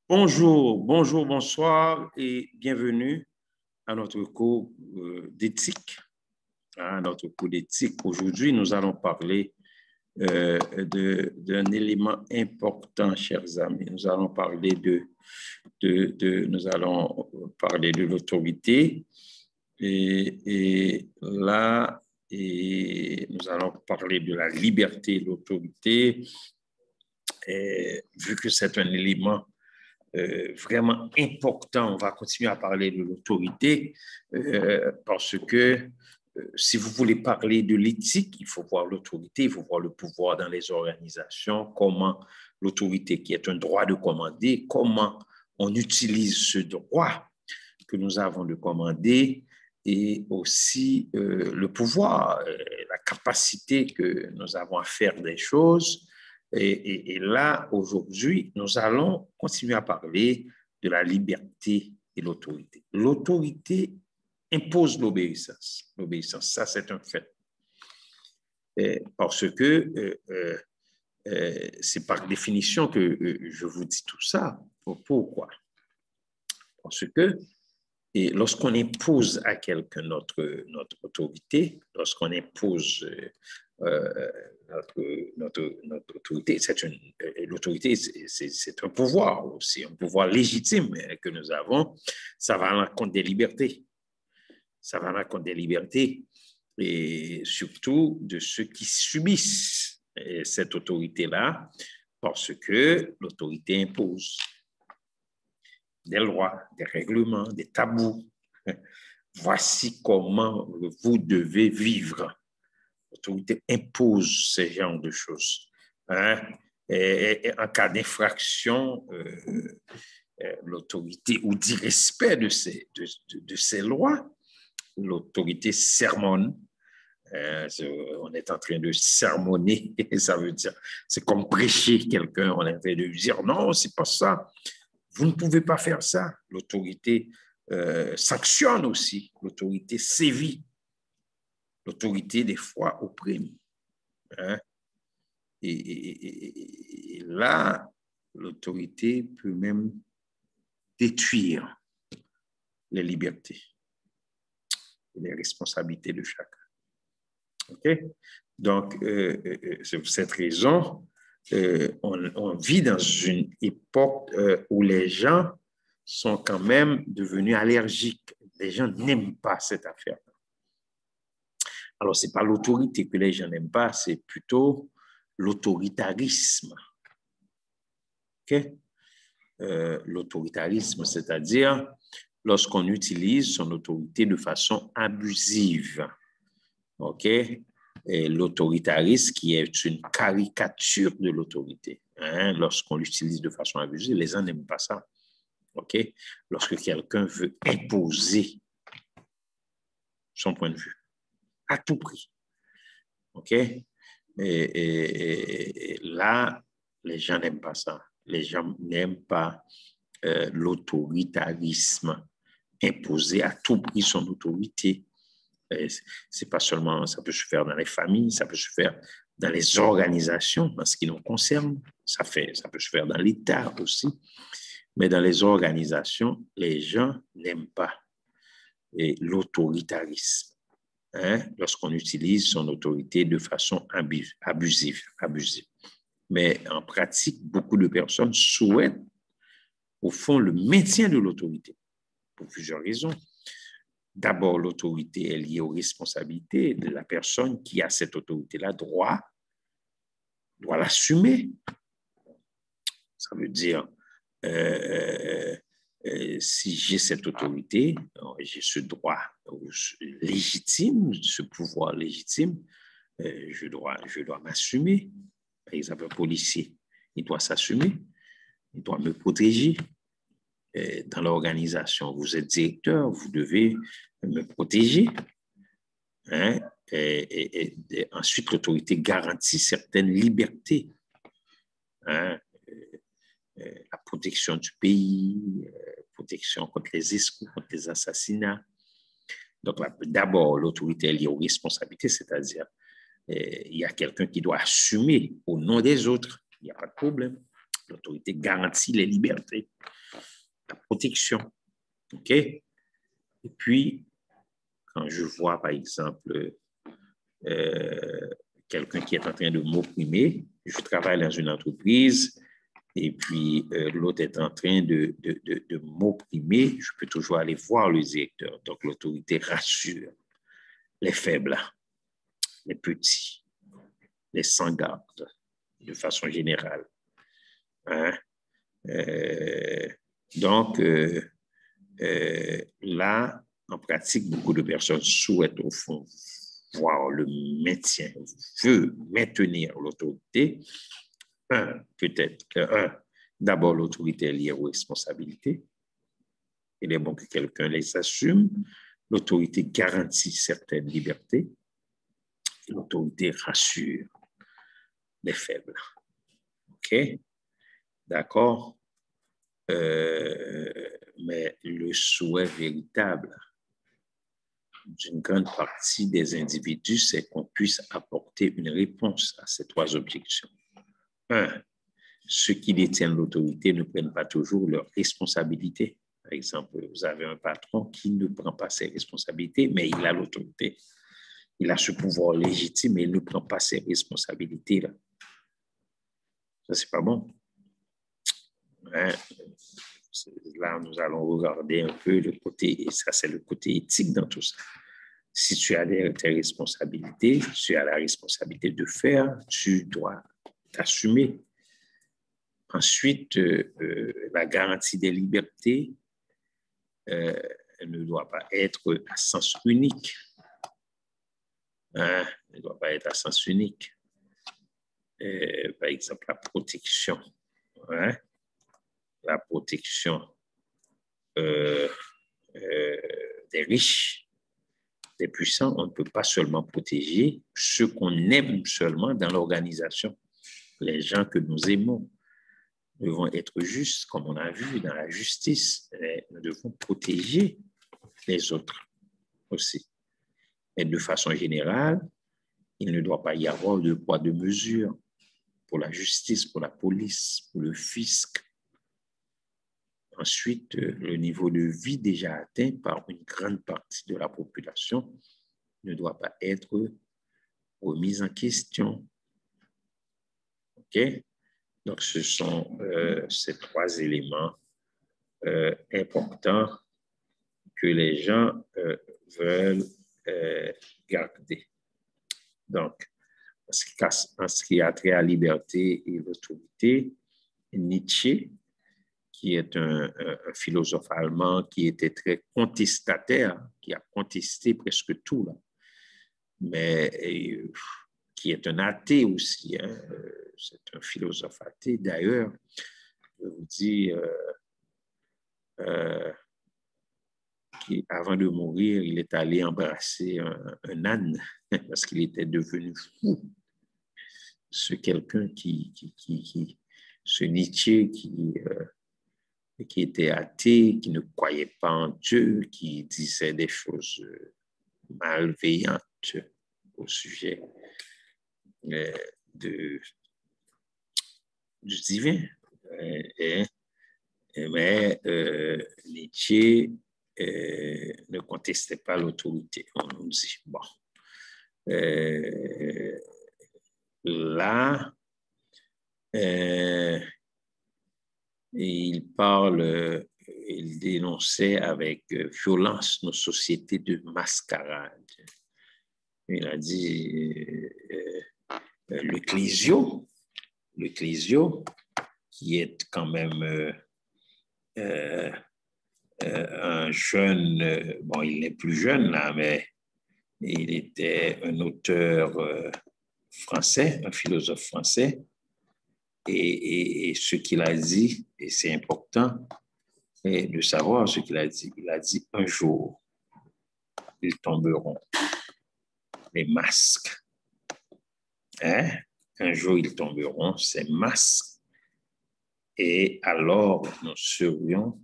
Bonjour, bonjour, bonsoir et bienvenue à notre cours d'éthique. Notre cours d'éthique. Aujourd'hui, nous allons parler d'un élément important, chers amis. Nous allons parler de l'autorité et là, nous allons parler de la liberté de l'autorité. Vu que c'est un élément vraiment important. On va continuer à parler de l'autorité parce que si vous voulez parler de l'éthique, il faut voir l'autorité, il faut voir le pouvoir dans les organisations, comment l'autorité qui est un droit de commander, comment on utilise ce droit que nous avons de commander et aussi le pouvoir, la capacité que nous avons à faire des choses. Et là, aujourd'hui, nous allons continuer à parler de la liberté et l'autorité. L'autorité impose l'obéissance. L'obéissance, ça, c'est un fait. Parce que c'est par définition que je vous dis tout ça. Pourquoi? Parce que lorsqu'on impose à quelqu'un notre autorité, lorsqu'on impose notre autorité, l'autorité, c'est un pouvoir aussi, un pouvoir légitime que nous avons. Ça va à l'encontre des libertés. Ça va à l'encontre des libertés et surtout de ceux qui subissent cette autorité-là parce que l'autorité impose des lois, des règlements, des tabous. Voici comment vous devez vivre. L'autorité impose ce genre de choses. Et en cas d'infraction, l'autorité ou d'irrespect de ces lois, l'autorité sermonne. On est en train de sermonner, ça veut dire, c'est comme prêcher quelqu'un, on est en train de lui dire non, c'est pas ça. Vous ne pouvez pas faire ça. L'autorité sanctionne aussi. L'autorité sévit. L'autorité, des fois, opprime. Et là, l'autorité peut même détruire les libertés et les responsabilités de chacun. OK? Donc, c'est pour cette raison on vit dans une époque où les gens sont quand même devenus allergiques. Les gens n'aiment pas cette affaire. Alors, ce n'est pas l'autorité que les gens n'aiment pas, c'est plutôt l'autoritarisme. Okay? L'autoritarisme, c'est-à-dire lorsqu'on utilise son autorité de façon abusive. OK? Et l'autoritarisme qui est une caricature de l'autorité. Lorsqu'on l'utilise de façon abusive, les gens n'aiment pas ça. OK? Lorsque quelqu'un veut imposer son point de vue à tout prix. OK? Et là, les gens n'aiment pas ça. Les gens n'aiment pas l'autoritarisme, imposer à tout prix son autorité. C'est pas seulement, ça peut se faire dans les familles, ça peut se faire dans les organisations, en ce qui nous concerne, ça peut se faire dans l'État aussi, mais dans les organisations, les gens n'aiment pas l'autoritarisme, lorsqu'on utilise son autorité de façon abusive. Mais en pratique, beaucoup de personnes souhaitent, au fond, le maintien de l'autorité, pour plusieurs raisons. D'abord, l'autorité est liée aux responsabilités de la personne qui a cette autorité-là, doit l'assumer. Ça veut dire, si j'ai cette autorité, j'ai ce droit légitime, ce pouvoir légitime, je dois m'assumer. Par exemple, un policier, il doit s'assumer, il doit me protéger. Dans l'organisation, vous êtes directeur, vous devez me protéger. Et ensuite, l'autorité garantit certaines libertés. La protection du pays, protection contre les escrocs, contre les assassinats. Donc, d'abord, l'autorité est liée aux responsabilités, c'est-à-dire il y a quelqu'un qui doit assumer au nom des autres. Il n'y a pas de problème. L'autorité garantit les libertés, la protection. OK? Et puis, quand je vois, par exemple, quelqu'un qui est en train de m'opprimer, je travaille dans une entreprise et puis l'autre est en train de m'opprimer, je peux toujours aller voir le directeur. Donc, l'autorité rassure les faibles, les petits, les sans-garde, de façon générale. Hein? Donc, là, en pratique, beaucoup de personnes souhaitent au fond voir le maintien, veut maintenir l'autorité. Peut-être que, d'abord, l'autorité est liée aux responsabilités. Il est bon que quelqu'un les assume. L'autorité garantit certaines libertés. L'autorité rassure les faibles. OK? D'accord? Mais le souhait véritable d'une grande partie des individus, c'est qu'on puisse apporter une réponse à ces trois objections. Ceux qui détiennent l'autorité ne prennent pas toujours leurs responsabilités. Par exemple, vous avez un patron qui ne prend pas ses responsabilités, mais il a l'autorité. Il a ce pouvoir légitime, mais il ne prend pas ses responsabilités. Là, ça, c'est pas bon. Hein? Là, nous allons regarder un peu le côté, et ça, c'est le côté éthique dans tout ça. Si tu as tes responsabilités, tu as la responsabilité de faire, tu dois t'assumer. Ensuite, la garantie des libertés ne doit pas être à sens unique. Hein? Ne doit pas être à sens unique. Par exemple, la protection. Hein? La protection des riches, des puissants. On ne peut pas seulement protéger ceux qu'on aime seulement dans l'organisation, les gens que nous aimons. Nous devons être justes, comme on a vu dans la justice. Nous devons protéger les autres aussi. Et de façon générale, il ne doit pas y avoir de poids de mesure pour la justice, pour la police, pour le fisc. Ensuite, le niveau de vie déjà atteint par une grande partie de la population ne doit pas être remis en question. OK? Donc, ce sont ces trois éléments importants que les gens veulent garder. Donc, en ce qui a trait à la liberté et l'autorité, Nietzsche, qui est un philosophe allemand qui était très contestataire, qui a contesté presque tout, là, mais qui est un athée aussi. Hein. C'est un philosophe athée. D'ailleurs, je vous dis, avant de mourir, il est allé embrasser un âne parce qu'il était devenu fou. C'est quelqu'un ce Nietzsche qui était athée, qui ne croyait pas en Dieu, qui disait des choses malveillantes au sujet du divin. Mais Nietzsche ne contestait pas l'autorité. On nous dit, bon, là, il parle, il dénonçait avec violence nos sociétés de mascarade. Il a dit l'ecclésio, qui est quand même un jeune, bon, il n'est plus jeune là, mais il était un auteur français, un philosophe français, et ce qu'il a dit, et c'est important de savoir ce qu'il a dit un jour, ils tomberont, les masques. Hein? Un jour, ils tomberont, ces masques, et alors nous serions,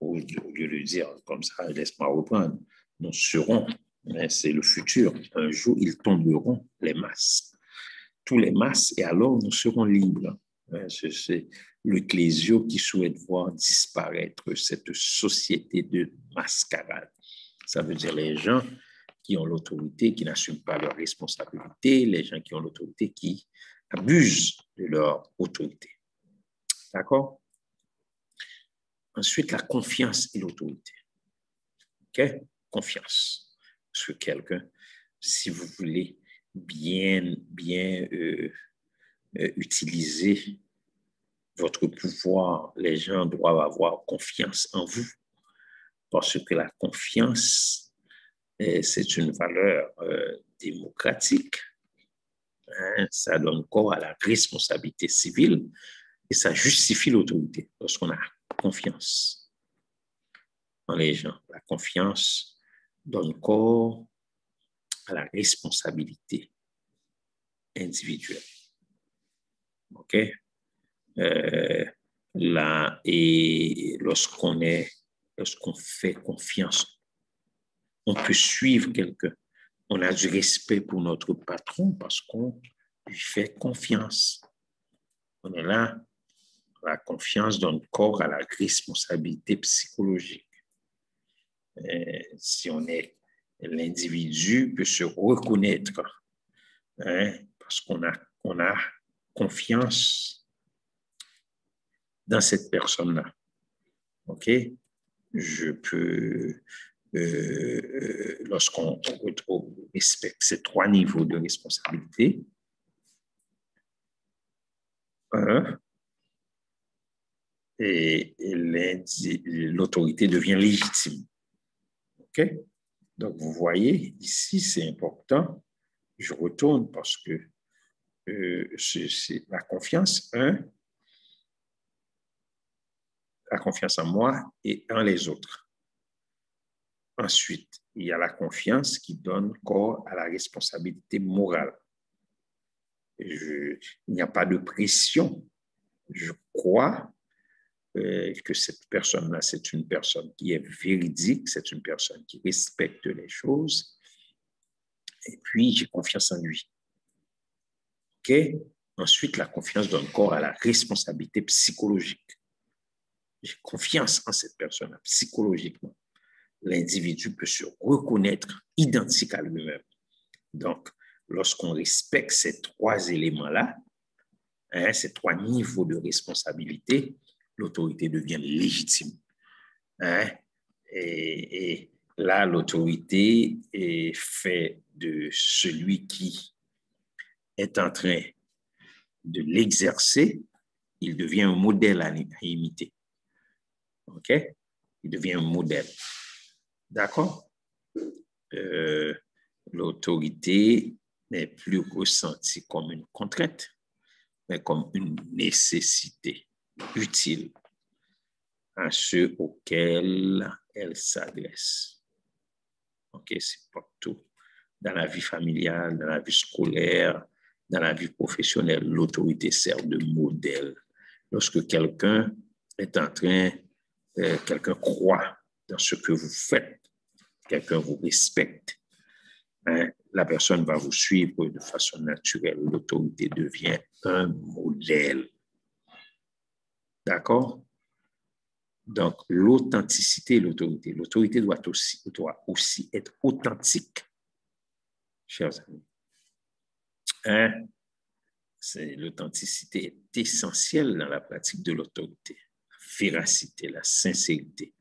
au lieu de dire comme ça, laisse-moi reprendre, nous serons, mais c'est le futur, un jour, ils tomberont, les masques, tous les masques, et alors nous serons libres. C'est l'ecclésio qui souhaite voir disparaître cette société de mascarade. Ça veut dire les gens qui ont l'autorité, qui n'assument pas leurs responsabilités, les gens qui ont l'autorité, qui abusent de leur autorité. D'accord? Ensuite, la confiance et l'autorité. OK? Confiance. Sur quelqu'un, si vous voulez bien utiliser votre pouvoir, les gens doivent avoir confiance en vous. Parce que la confiance, c'est une valeur démocratique. Hein? Ça donne corps à la responsabilité civile et ça justifie l'autorité lorsqu'on a confiance dans les gens. La confiance donne corps à la responsabilité individuelle. OK? Là, et lorsqu'on fait confiance, on peut suivre quelqu'un. On a du respect pour notre patron parce qu'on lui fait confiance. On est là. La confiance donne corps à la responsabilité psychologique. Si on est, l'individu peut se reconnaître, hein, parce qu'on a confiance dans cette personne-là. OK? Je peux, lorsqu'on respecte ces 3 niveaux de responsabilité, et l'autorité devient légitime. OK? Donc, vous voyez, ici, c'est important. Je retourne parce que c'est la confiance, la confiance en moi et en les autres. Ensuite, il y a la confiance qui donne corps à la responsabilité morale. Il n'y a pas de pression. Je crois que cette personne-là, c'est une personne qui est véridique, c'est une personne qui respecte les choses. Et puis, j'ai confiance en lui. OK? Ensuite, la confiance donne corps à la responsabilité psychologique. J'ai confiance en cette personne-là, psychologiquement. L'individu peut se reconnaître identique à lui-même. Donc, lorsqu'on respecte ces 3 éléments-là, hein, ces 3 niveaux de responsabilité, l'autorité devient légitime. Hein? Et là, l'autorité est faite de celui qui est en train de l'exercer, il devient un modèle à imiter. OK? Il devient un modèle. D'accord? L'autorité n'est plus ressentie comme une contrainte, mais comme une nécessité utile à ceux auxquels elle s'adresse. OK? C'est partout. Dans la vie familiale, dans la vie scolaire, dans la vie professionnelle, l'autorité sert de modèle. Lorsque quelqu'un est en train, quelqu'un croit dans ce que vous faites, quelqu'un vous respecte, hein, la personne va vous suivre de façon naturelle. L'autorité devient un modèle. D'accord? Donc, l'authenticité et l'autorité. L'autorité doit aussi être authentique, chers amis. Hein? L'authenticité est essentielle dans la pratique de l'autorité. La véracité, la sincérité.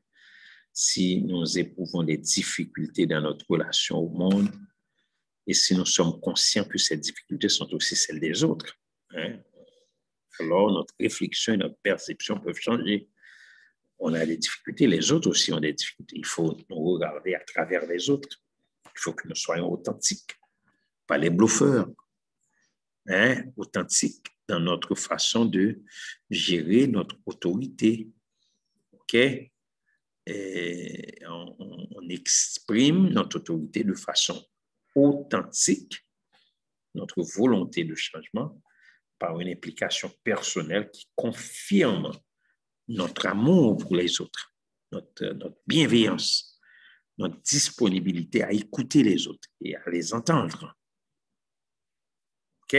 Si nous éprouvons des difficultés dans notre relation au monde, et si nous sommes conscients que ces difficultés sont aussi celles des autres, hein, alors notre réflexion et notre perception peuvent changer. On a des difficultés, les autres aussi ont des difficultés. Il faut nous regarder à travers les autres. Il faut que nous soyons authentiques, pas les bluffeurs, hein, authentiques dans notre façon de gérer notre autorité. OK? Et on exprime notre autorité de façon authentique, notre volonté de changement, par une implication personnelle qui confirme notre amour pour les autres, notre bienveillance, notre disponibilité à écouter les autres et à les entendre. OK?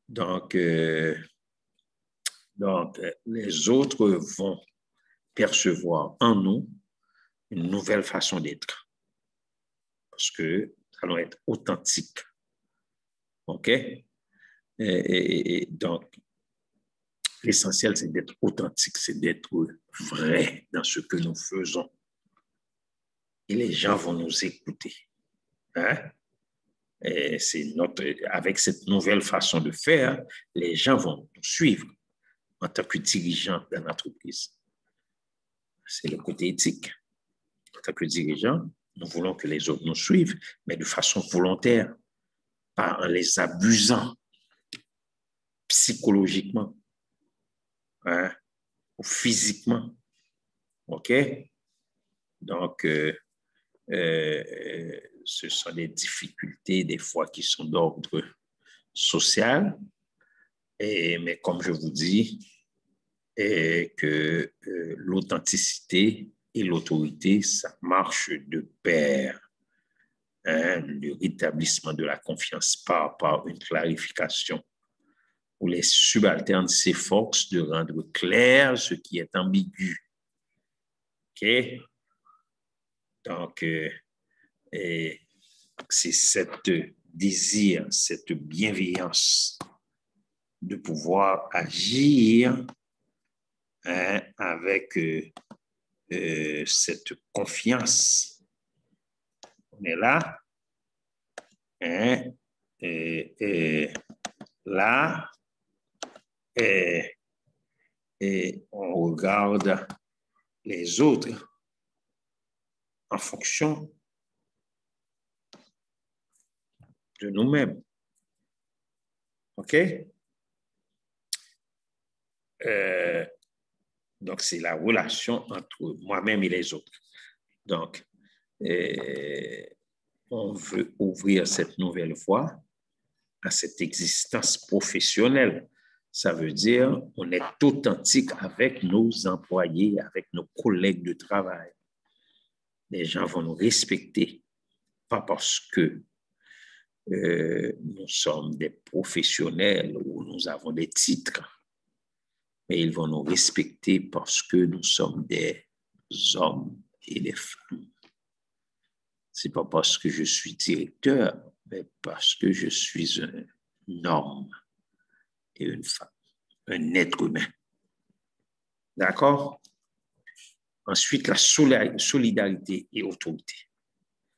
Donc, Donc, les autres vont percevoir en nous une nouvelle façon d'être parce que nous allons être authentiques. OK? Et donc, l'essentiel, c'est d'être authentique, c'est d'être vrai dans ce que nous faisons. Et les gens vont nous écouter. Hein? Et avec cette nouvelle façon de faire, les gens vont nous suivre en tant que dirigeants de l'entreprise. C'est le côté éthique. En tant que dirigeants, nous voulons que les autres nous suivent, mais de façon volontaire, pas en les abusant psychologiquement, hein, ou physiquement. OK? Donc, ce sont des difficultés des fois qui sont d'ordre social, mais comme je vous dis, que l'authenticité et l'autorité, ça marche de pair. Hein, le rétablissement de la confiance par une clarification où les subalternes s'efforcent de rendre clair ce qui est ambigu. OK? Donc, c'est cette désir, cette bienveillance de pouvoir agir, hein, avec cette confiance. On est là, hein, là, et on regarde les autres en fonction de nous-mêmes. OK? Donc, c'est la relation entre moi-même et les autres. Donc, on veut ouvrir cette nouvelle voie à cette existence professionnelle. Ça veut dire on est authentique avec nos employés, avec nos collègues de travail. Les gens vont nous respecter, pas parce que nous sommes des professionnels ou nous avons des titres, mais ils vont nous respecter parce que nous sommes des hommes et des femmes. Ce n'est pas parce que je suis directeur, mais parce que je suis un homme et une femme, un être humain. D'accord? Ensuite, la solidarité et l'autorité.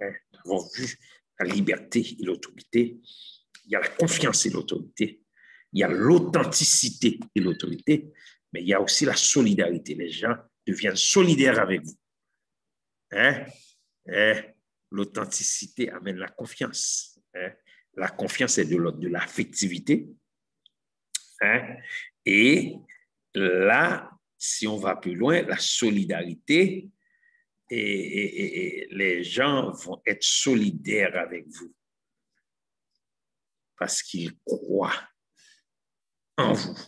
Nous avons vu la liberté et l'autorité. Il y a la confiance et l'autorité. Il y a l'authenticité et l'autorité. Mais il y a aussi la solidarité. Les gens deviennent solidaires avec vous. Hein? L'authenticité amène la confiance. Hein? La confiance est de l'ordre de l'affectivité. Hein? Et là, si on va plus loin, la solidarité, et les gens vont être solidaires avec vous parce qu'ils croient en vous.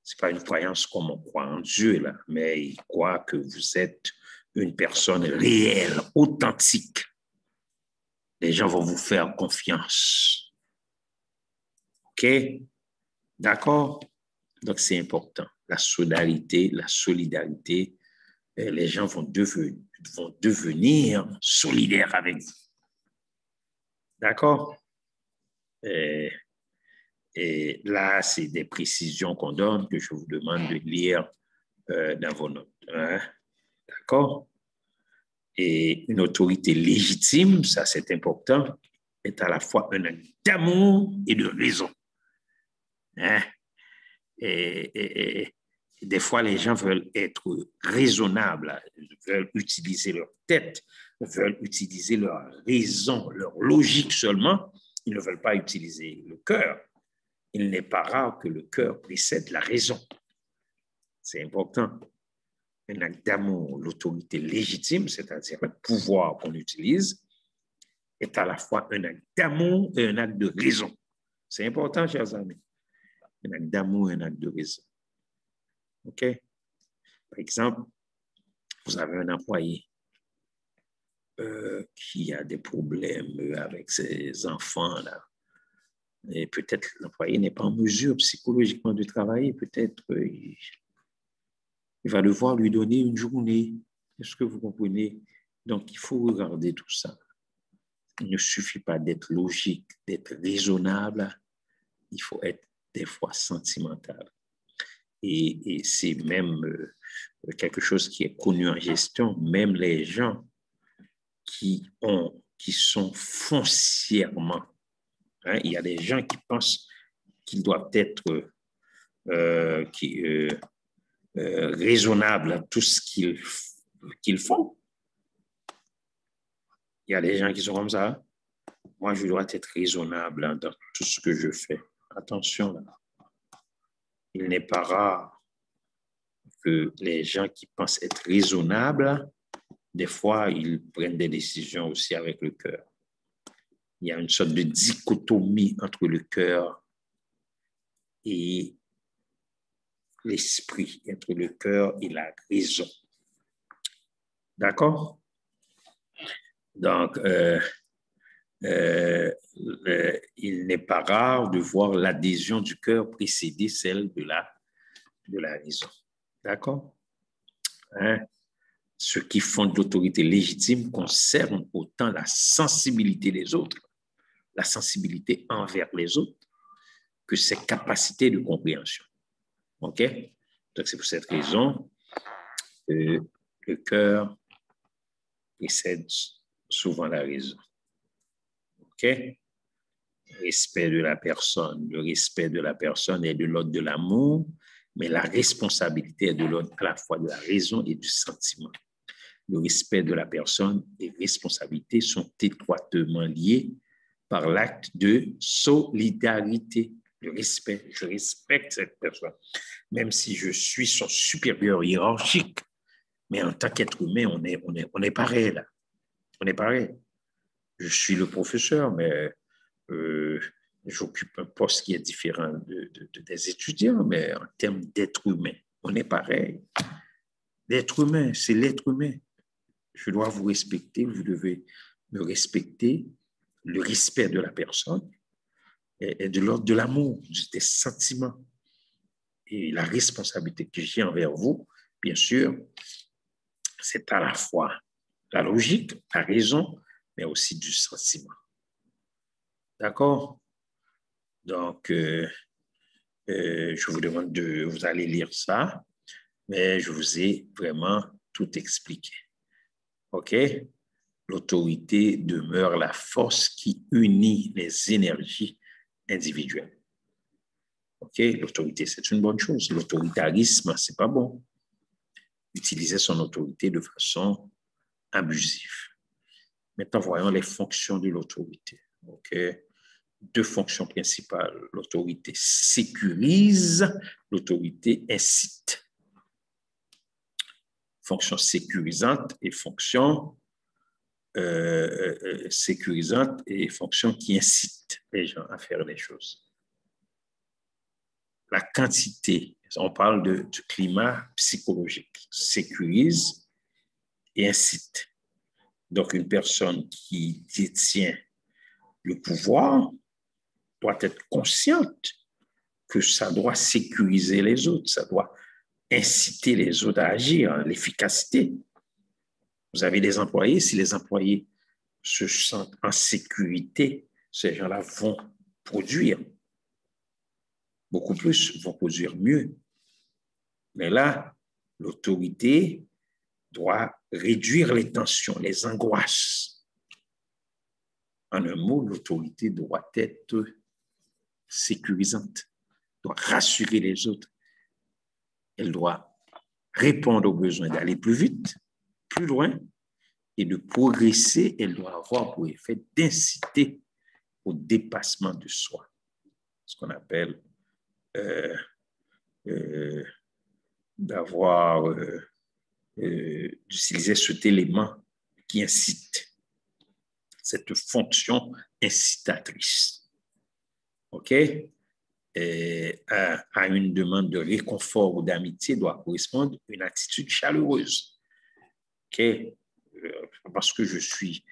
Ce n'est pas une croyance comme on croit en Dieu, là, mais ils croient que vous êtes une personne réelle, authentique. Les gens vont vous faire confiance. OK? D'accord? Donc, c'est important. La solidarité, les gens vont devenir solidaires avec vous. D'accord? Et là, c'est des précisions qu'on donne que je vous demande de lire dans vos notes. Hein? D'accord? Et une autorité légitime, ça c'est important, est à la fois un acte d'amour et de raison. Hein? Et des fois, les gens veulent être raisonnables, veulent utiliser leur tête, veulent utiliser leur raison, leur logique seulement. Ils ne veulent pas utiliser le cœur. Il n'est pas rare que le cœur précède la raison. C'est important. Un acte d'amour, l'autorité légitime, c'est-à-dire le pouvoir qu'on utilise, est à la fois un acte d'amour et un acte de raison. C'est important, chers amis. Un acte d'amour et un acte de raison. OK? Par exemple, vous avez un employé qui a des problèmes avec ses enfants, là, Et peut-être l'employé n'est pas en mesure psychologiquement de travailler. Peut-être il va devoir lui donner une journée. Est-ce que vous comprenez? Donc, il faut regarder tout ça. Il ne suffit pas d'être logique, d'être raisonnable. Il faut être des fois sentimental. Et c'est même quelque chose qui est connu en gestion. Même les gens qui sont foncièrement, hein, il y a des gens qui pensent qu'ils doivent être raisonnables à tout ce qu'ils font. Il y a des gens qui sont comme ça. Moi, je dois être raisonnable dans tout ce que je fais. Attention, là. Il n'est pas rare que les gens qui pensent être raisonnables, des fois, ils prennent des décisions aussi avec le cœur. Il y a une sorte de dichotomie entre le cœur et l'esprit, entre le cœur et la raison. D'accord? Donc, il n'est pas rare de voir l'adhésion du cœur précéder celle de la raison. D'accord? Hein? Ce qui fonde l'autorité légitime concerne autant la sensibilité des autres, la sensibilité envers les autres, que ses capacités de compréhension. OK? Donc, c'est pour cette raison que le cœur précède souvent la raison. OK? Respect de la personne. Le respect de la personne est de l'ordre de l'amour, mais la responsabilité est de l'ordre à la fois de la raison et du sentiment. Le respect de la personne et responsabilité sont étroitement liés par l'acte de solidarité. Le respect, je respecte cette personne, même si je suis son supérieur hiérarchique. Mais en tant qu'être humain, on est pareil là. On est pareil. Je suis le professeur, mais j'occupe un poste qui est différent des étudiants, mais en termes d'être humain, on est pareil. L'être humain, c'est l'être humain. Je dois vous respecter, vous devez me respecter. Le respect de la personne est de l'ordre de l'amour, des sentiments. Et la responsabilité que j'ai envers vous, bien sûr, c'est à la fois la logique, la raison, mais aussi du sentiment. D'accord? Donc, je vous demande vous allez lire ça, mais je vous ai vraiment tout expliqué. OK? L'autorité demeure la force qui unit les énergies individuelles. OK? L'autorité, c'est une bonne chose. L'autoritarisme, c'est pas bon. Utiliser son autorité de façon abusive. Maintenant, voyons les fonctions de l'autorité. OK? Deux fonctions principales. L'autorité sécurise, l'autorité incite. Fonction sécurisante et fonction sécurisante et fonction qui incite les gens à faire les choses. La quantité, on parle du climat psychologique, sécurise et incite. Donc, une personne qui détient le pouvoir doit être consciente que ça doit sécuriser les autres, ça doit inciter les autres à agir, l'efficacité. Vous avez des employés, si les employés se sentent en sécurité, ces gens-là vont produire beaucoup plus, vont produire mieux. Mais là, l'autorité doit réduire les tensions, les angoisses. En un mot, l'autorité doit être sécurisante, doit rassurer les autres. Elle doit répondre aux besoins d'aller plus vite, plus loin, et de progresser. Elle doit avoir pour effet d'inciter au dépassement de soi, ce qu'on appelle d'utiliser cet élément qui incite, cette fonction incitatrice. OK? À une demande de réconfort ou d'amitié doit correspondre une attitude chaleureuse. OK? Parce que je suis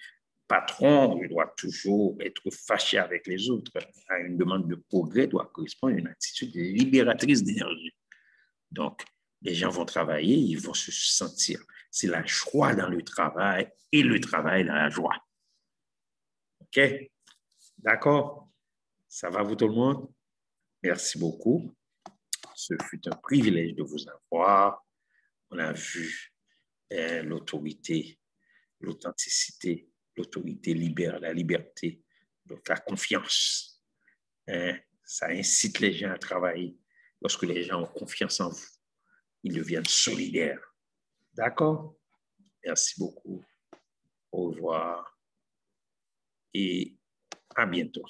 patron doit toujours être fâché avec les autres. À une demande de progrès doit correspondre à une attitude libératrice d'énergie. Donc, les gens vont travailler, ils vont se sentir. C'est la joie dans le travail et le travail dans la joie. OK? D'accord? Ça va vous tout le monde? Merci beaucoup. Ce fut un privilège de vous avoir. On a vu l'autorité, l'authenticité, l'autorité libère, la liberté, donc la confiance. Ça incite les gens à travailler. Lorsque les gens ont confiance en vous, ils deviennent solidaires. D'accord? Merci beaucoup. Au revoir et à bientôt.